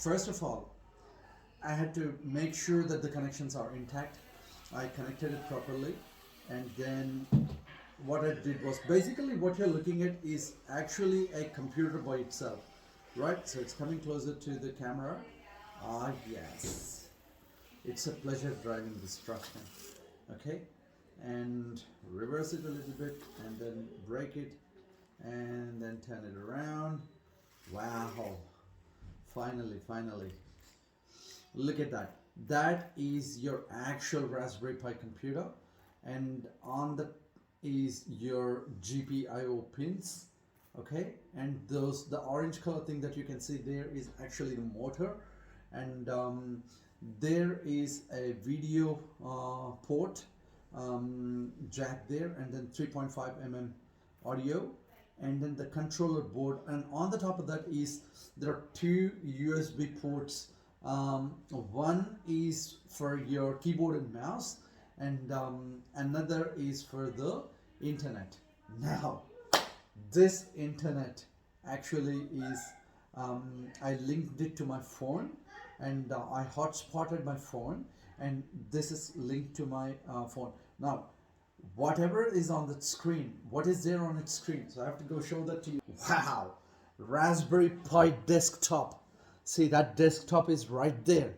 first of all, I had to make sure that the connections are intact. I connected it properly, and then what I did was, basically what you're looking at is actually a computer by itself, right? So it's coming closer to the camera. Ah, yes. It's a pleasure driving this truck now. Okay, and reverse it a little bit, and then brake it, and then turn it around. Wow, finally. Look at that. That is your actual Raspberry Pi computer, and on the is your GPIO pins. Okay, and the orange color thing that you can see there is actually the motor, and there is a video port jack there, and then 3.5 mm audio, and then the controller board, and on the top of that is there are two USB ports. One is for your keyboard and mouse, and another is for the internet. Now this internet actually is I linked it to my phone, and I hotspotted my phone, and this is linked to my phone. Now whatever is on the screen, what is there on its screen, so I have to go show that to you. Wow, Raspberry Pi desktop. See, that desktop is right there.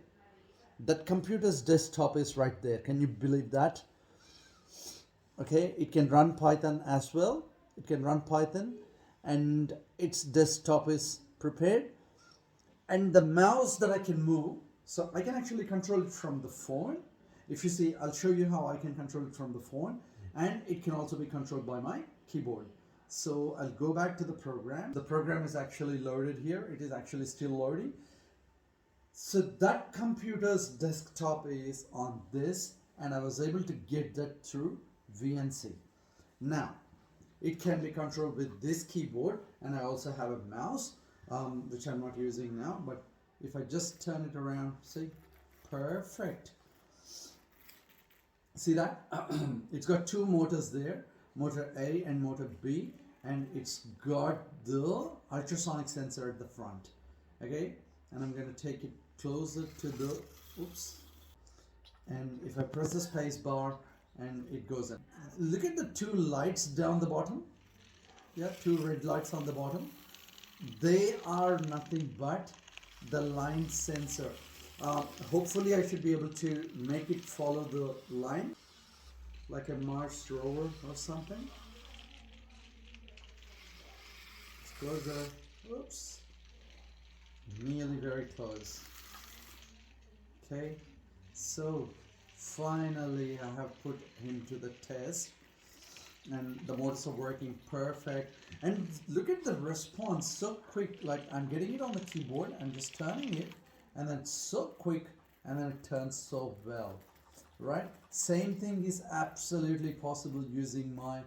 That computer's desktop is right there. Can you believe that? Okay, it can run Python as well. It can run Python, and its desktop is prepared. And the mouse that I can move, so I can actually control it from the phone. If you see, I'll show you how I can control it from the phone, and it can also be controlled by my keyboard. So I'll go back to the program. The program is actually loaded here. It is actually still loading. So that computer's desktop is on this, and I was able to get that through VNC. Now, it can be controlled with this keyboard, and I also have a mouse, which I'm not using now, but if I just turn it around, see, perfect. See that? It's got two motors there, motor A and motor B, and it's got the ultrasonic sensor at the front. Okay, and I'm going to take it closer to the, oops, and if I press the space bar, and it goes in. Look at the two lights down the bottom. Yeah, two red lights on the bottom. They are nothing but the line sensor. Hopefully I should be able to make it follow the line like a Mars rover or something. It's closer. Oops. Nearly very close. Okay, so finally I have put him to the test, and the motors are working perfect. And look at the response, so quick. Like, I'm getting it on the keyboard, I'm just turning it, and then so quick, and then it turns so well, right? Same thing is absolutely possible using my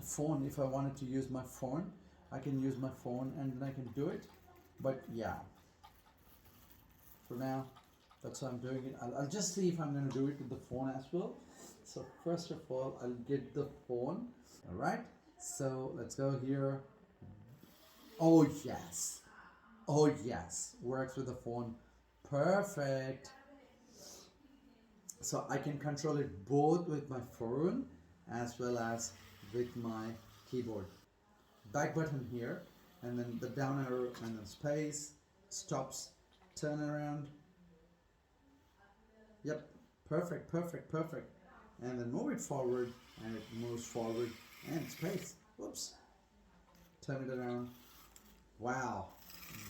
phone. If I wanted to use my phone, I can use my phone and then I can do it. But yeah, for now, that's how I'm doing it. I'll just see if I'm going to do it with the phone as well. So first of all, I'll get the phone. All right, so let's go here. Oh yes, works with the phone, perfect. So I can control it both with my phone as well as with my keyboard. Back button here, and then the down arrow, and then space, stops, turn around. Yep, perfect. And then move it forward, and it moves forward, and space. Whoops. Turn it around. Wow,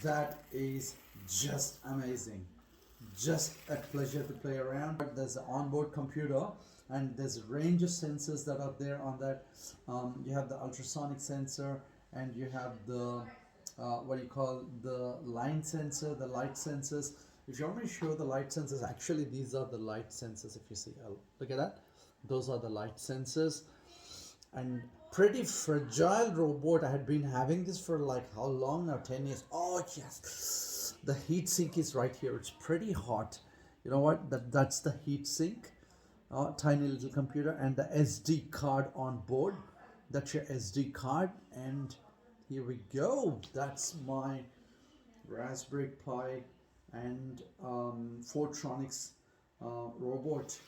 that is just amazing. Just a pleasure to play around. There's an onboard computer, and there's a range of sensors that are there on that. You have the ultrasonic sensor, and you have the what do you call the line sensor, the light sensors. If you want me to show the light sensors, actually these are the light sensors. If you see, look at that, those are the light sensors. And pretty fragile robot. I had been having this for like how long now? 10 years. Oh yes, the heat sink is right here. It's pretty hot. You know what, that's the heat sink. Tiny little computer, and the SD card on board. That's your SD card, and here we go. That's my Raspberry Pi and Fortronics robot.